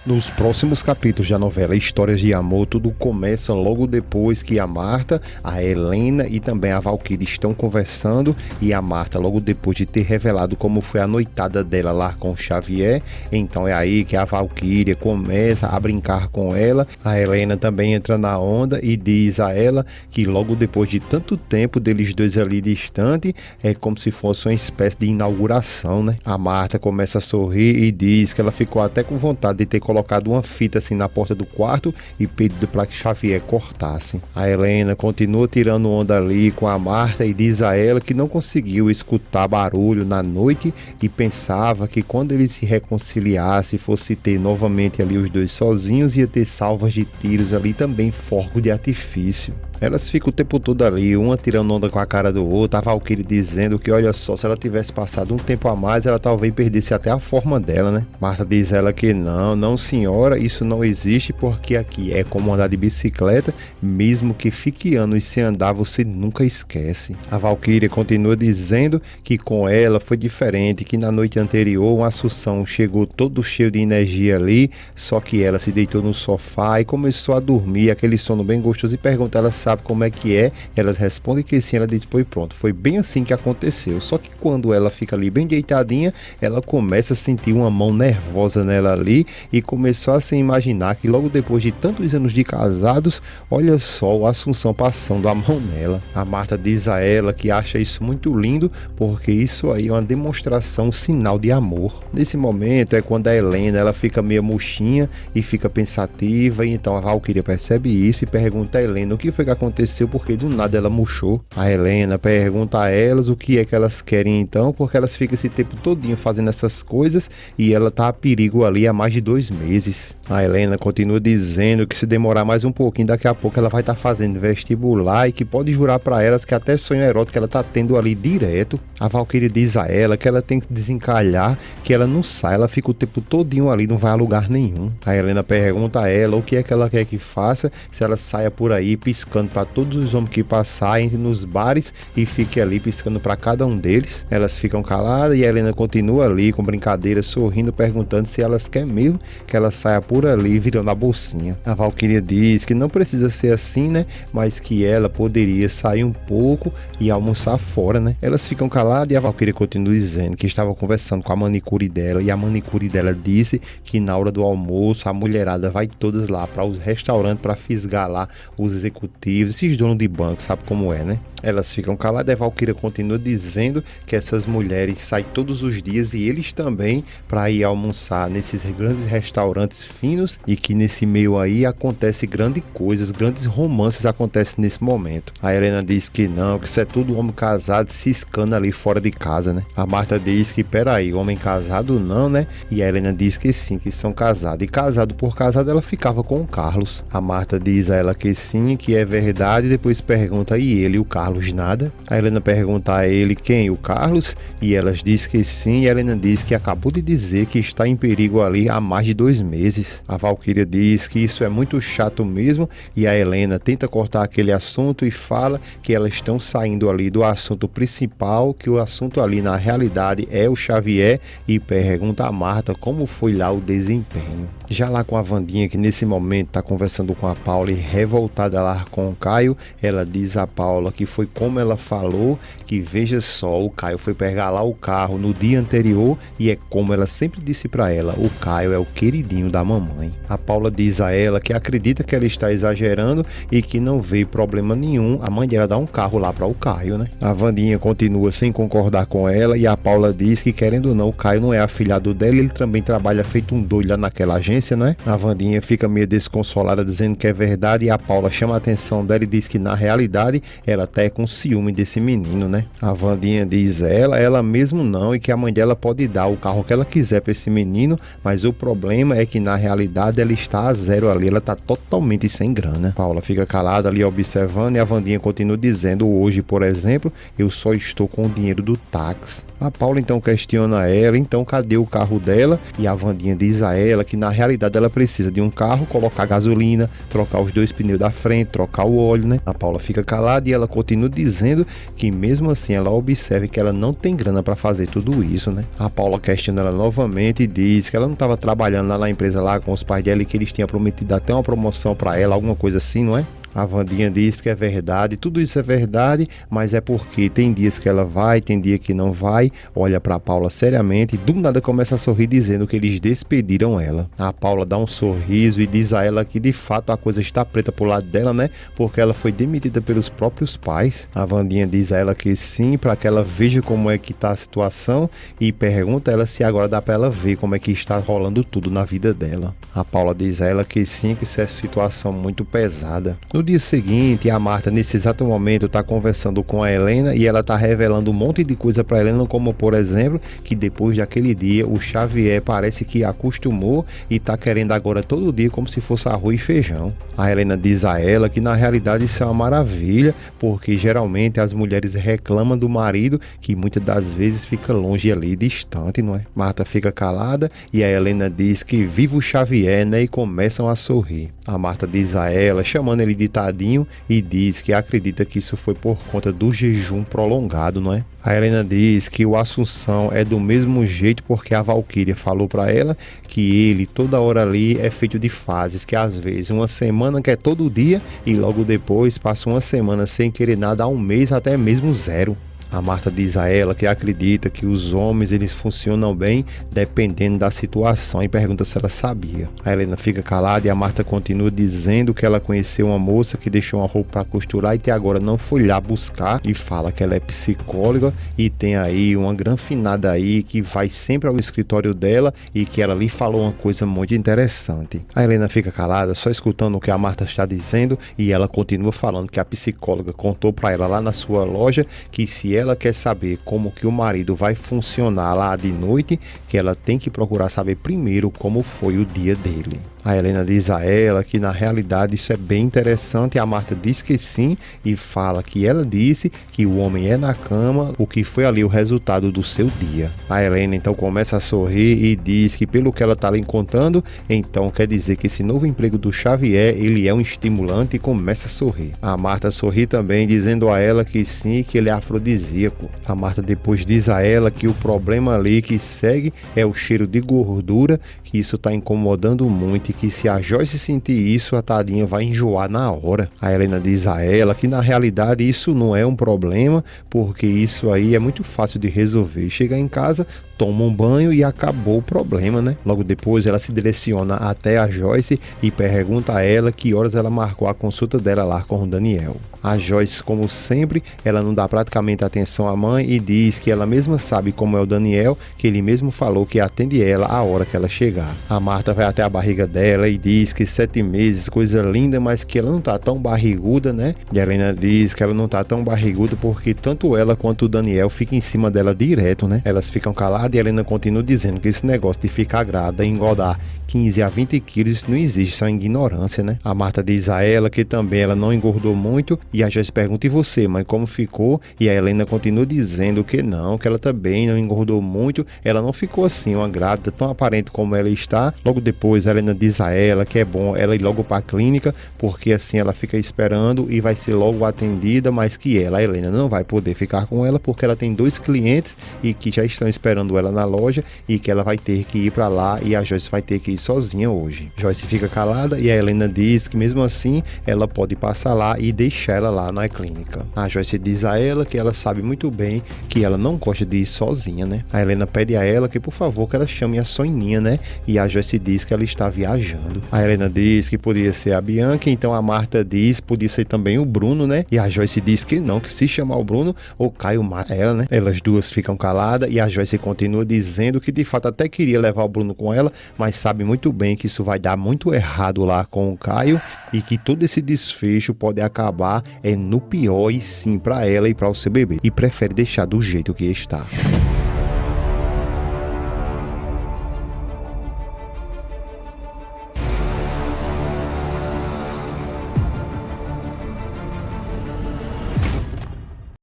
Nos próximos capítulos da novela Histórias de Amor, tudo começa logo depois que a Marta, a Helena e também a Valquíria estão conversando, e a Marta, logo depois de ter revelado como foi a noitada dela lá com o Xavier, então é aí que a Valquíria começa a brincar com ela. A Helena também entra na onda e diz a ela que logo depois de tanto tempo deles dois ali distante, é como se fosse uma espécie de inauguração, né? A Marta começa a sorrir e diz que ela ficou até com vontade de ter colocado uma fita assim na porta do quarto e pedido para que Xavier cortasse. A Helena continua tirando onda ali com a Marta e diz a ela que não conseguiu escutar barulho na noite e pensava que quando eles se reconciliassem, fosse ter novamente ali os dois sozinhos, ia ter salvas de tiros ali, também fogo de artifício. Elas ficam o tempo todo ali, uma tirando onda com a cara do outro, a Valquíria dizendo que, olha só, se ela tivesse passado um tempo a mais, ela talvez perdesse até a forma dela, né? Marta diz ela que não senhora, isso não existe, porque aqui é como andar de bicicleta, mesmo que fique anos sem andar, você nunca esquece. A Valquíria continua dizendo que com ela foi diferente, que na noite anterior uma Assunção chegou todo cheio de energia ali, só que ela se deitou no sofá e começou a dormir, aquele sono bem gostoso, e pergunta ela sabe como é que é, elas respondem que sim, ela diz, pois pronto, foi bem assim que aconteceu, só que quando ela fica ali bem deitadinha, ela começa a sentir uma mão nervosa nela ali e começou a se imaginar que logo depois de tantos anos de casados, olha só a Assunção passando a mão nela. A Marta diz a ela que acha isso muito lindo, porque isso aí é uma demonstração, um sinal de amor. Nesse momento é quando a Helena, ela fica meio murchinha e fica pensativa, e então a Valquíria percebe isso e pergunta a Helena o que foi que aconteceu, porque do nada ela murchou. A Helena pergunta a elas o que é que elas querem então, porque elas ficam esse tempo todinho fazendo essas coisas e ela tá a perigo ali há mais de 2 meses. A Helena continua dizendo que se demorar mais um pouquinho, daqui a pouco ela vai estar fazendo vestibular e que pode jurar para elas que até sonho erótico ela tá tendo ali direto. A Valquíria diz a ela que ela tem que desencalhar, que ela não sai, ela fica o tempo todinho ali, não vai a lugar nenhum. A Helena pergunta a ela o que é que ela quer que faça, se ela saia por aí piscando para todos os homens que passarem, entre nos bares e fique ali piscando para cada um deles. Elas ficam caladas e a Helena continua ali com brincadeira, sorrindo, perguntando se elas querem mesmo que ela saia por ali virando a bolsinha. A Valquíria diz que não precisa ser assim, né? Mas que ela poderia sair um pouco e almoçar fora, né? Elas ficam caladas e a Valquíria continua dizendo que estava conversando com a manicure dela, e a manicure dela disse que na hora do almoço a mulherada vai todas lá para os restaurantes para fisgar lá os executivos, esses donos de banco, sabe como é, né? Elas ficam caladas e a Valquíria continua dizendo que essas mulheres saem todos os dias e eles também para ir almoçar nesses grandes restaurantes finos, e que nesse meio aí acontece grandes coisas, grandes romances acontecem nesse momento. A Helena diz que não, que isso é tudo homem casado ciscando ali fora de casa, né? A Marta diz que peraí, homem casado não, né? E a Helena diz que sim, que são casados, e casado por casado ela ficava com o Carlos. A Marta diz a ela que sim, que é verdade, e depois pergunta, e ele, o Carlos, nada? A Helena pergunta a ele quem, o Carlos, e elas diz que sim, e a Helena diz que acabou de dizer que está em perigo ali há mais de 2 meses. A Valquíria diz que isso é muito chato mesmo, e a Helena tenta cortar aquele assunto e fala que elas estão saindo ali do assunto principal, que o assunto ali na realidade é o Xavier, e pergunta a Marta como foi lá o desempenho. Já lá com a Wandinha, que nesse momento está conversando com a Paula e revoltada lá com o Caio, ela diz a Paula que foi como ela falou, que veja só, o Caio foi pegar lá o carro no dia anterior e é como ela sempre disse para ela, o Caio é o queridinho da mamãe. A Paula diz a ela que acredita que ela está exagerando e que não vê problema nenhum a mãe dela dar um carro lá para o Caio, né? A Wandinha continua sem concordar com ela e a Paula diz que, querendo ou não, o Caio não é afilhado dela, ele também trabalha feito um doido lá naquela agência, né? A Wandinha fica meio desconsolada dizendo que é verdade, e a Paula chama a atenção dela e diz que na realidade ela até com ciúme desse menino, né? A Wandinha diz ela mesmo não, e que a mãe dela pode dar o carro que ela quiser para esse menino, mas o problema é que na realidade ela está a zero ali, ela tá totalmente sem grana. Paula fica calada ali observando e a Wandinha continua dizendo, hoje, por exemplo, eu só estou com o dinheiro do táxi. A Paula então questiona ela, então cadê o carro dela? E a Wandinha diz a ela que na realidade ela precisa de um carro, colocar gasolina, trocar os 2 pneus da frente, trocar o óleo, né? A Paula fica calada e ela continua dizendo que mesmo assim ela observa que ela não tem grana para fazer tudo isso, né? A Paula questiona ela novamente e diz que ela não estava trabalhando lá na empresa lá com os pais dela e que eles tinham prometido até uma promoção para ela, alguma coisa assim, não é? A Wandinha diz que é verdade, tudo isso é verdade, mas é porque tem dias que ela vai, tem dia que não vai. Olha pra Paula seriamente e do nada começa a sorrir dizendo que eles despediram ela. A Paula dá um sorriso e diz a ela que de fato a coisa está preta pro lado dela, né? Porque ela foi demitida pelos próprios pais. A Wandinha diz a ela que sim, para que ela veja como é que tá a situação e pergunta a ela se agora dá pra ela ver como é que está rolando tudo na vida dela. A Paula diz a ela que sim, que isso é situação muito pesada. No dia seguinte, a Marta, nesse exato momento, está conversando com a Helena e ela está revelando um monte de coisa para Helena, como por exemplo, que depois daquele dia o Xavier parece que acostumou e está querendo agora todo dia como se fosse arroz e feijão. A Helena diz a ela que na realidade isso é uma maravilha, porque geralmente as mulheres reclamam do marido que muitas das vezes fica longe ali, distante, não é? Marta fica calada e a Helena diz que viva o Xavier, né? E começam a sorrir. A Marta diz a ela, chamando ele de tadinho, e diz que acredita que isso foi por conta do jejum prolongado, não é? A Helena diz que o Assunção é do mesmo jeito porque a Valquíria falou para ela que ele toda hora ali é feito de fases, que às vezes uma semana quer todo dia e logo depois passa uma semana sem querer nada, um mês até mesmo zero. A Marta diz a ela que acredita que os homens eles funcionam bem dependendo da situação e pergunta se ela sabia. A Helena fica calada e a Marta continua dizendo que ela conheceu uma moça que deixou uma roupa para costurar e até agora não foi lá buscar e fala que ela é psicóloga e tem aí uma granfinada aí que vai sempre ao escritório dela e que ela lhe falou uma coisa muito interessante. A Helena fica calada só escutando o que a Marta está dizendo e ela continua falando que a psicóloga contou para ela lá na sua loja que se ela quer saber como que o marido vai funcionar lá de noite, que ela tem que procurar saber primeiro como foi o dia dele. A Helena diz a ela que na realidade isso é bem interessante e a Marta diz que sim e fala que ela disse que o homem é na cama, o que foi ali o resultado do seu dia. A Helena então começa a sorrir e diz que pelo que ela está lhe contando, então quer dizer que esse novo emprego do Xavier, ele é um estimulante e começa a sorrir. A Marta sorri também dizendo a ela que sim, que ele é afrodisíaco. A Marta depois diz a ela que o problema ali que segue é o cheiro de gordura, que isso está incomodando muito, que se a Joyce sentir isso, a tadinha vai enjoar na hora. A Helena diz a ela que na realidade isso não é um problema, porque isso aí é muito fácil de resolver. Chega em casa, toma um banho e acabou o problema, né? Logo depois ela se direciona até a Joyce e pergunta a ela que horas ela marcou a consulta dela lá com o Daniel. A Joyce, como sempre, ela não dá praticamente atenção à mãe e diz que ela mesma sabe como é o Daniel, que ele mesmo falou que atende ela a hora que ela chegar. A Marta vai até a barriga dela e diz que 7 meses, coisa linda, mas que ela não tá tão barriguda, né? E a Helena diz que ela não tá tão barriguda porque tanto ela quanto o Daniel ficam em cima dela direto, né? Elas ficam caladas e a Helena continua dizendo que esse negócio de ficar grávida e engordar 15 a 20 quilos não existe, só ignorância, né? A Marta diz a ela que também ela não engordou muito e a Joyce pergunta, e você, mãe, como ficou? E a Helena continua dizendo que não, que ela também não engordou muito, ela não ficou assim, uma grávida tão aparente como ela está. Logo depois a Helena diz a ela que é bom ela ir logo para a clínica, porque assim ela fica esperando e vai ser logo atendida, mas que ela, a Helena, não vai poder ficar com ela porque ela tem 2 clientes e que já estão esperando ela na loja e que ela vai ter que ir para lá e a Joyce vai ter que ir sozinha hoje. Joyce fica calada e a Helena diz que mesmo assim ela pode passar lá e deixar ela lá na clínica. A Joyce diz a ela que ela sabe muito bem que ela não gosta de ir sozinha, né? A Helena pede a ela que por favor que ela chame a Soninha, né? E a Joyce diz que ela está viajando. A Helena diz que podia ser a Bianca, então a Marta diz que podia ser também o Bruno, né? E a Joyce diz que não, que se chamar o Bruno, o Caio mata ela, né? Elas duas ficam caladas e a Joyce continua dizendo que de fato até queria levar o Bruno com ela, mas sabe muito bem que isso vai dar muito errado lá com o Caio e que todo esse desfecho pode acabar no pior e sim para ela e para o seu bebê e prefere deixar do jeito que está.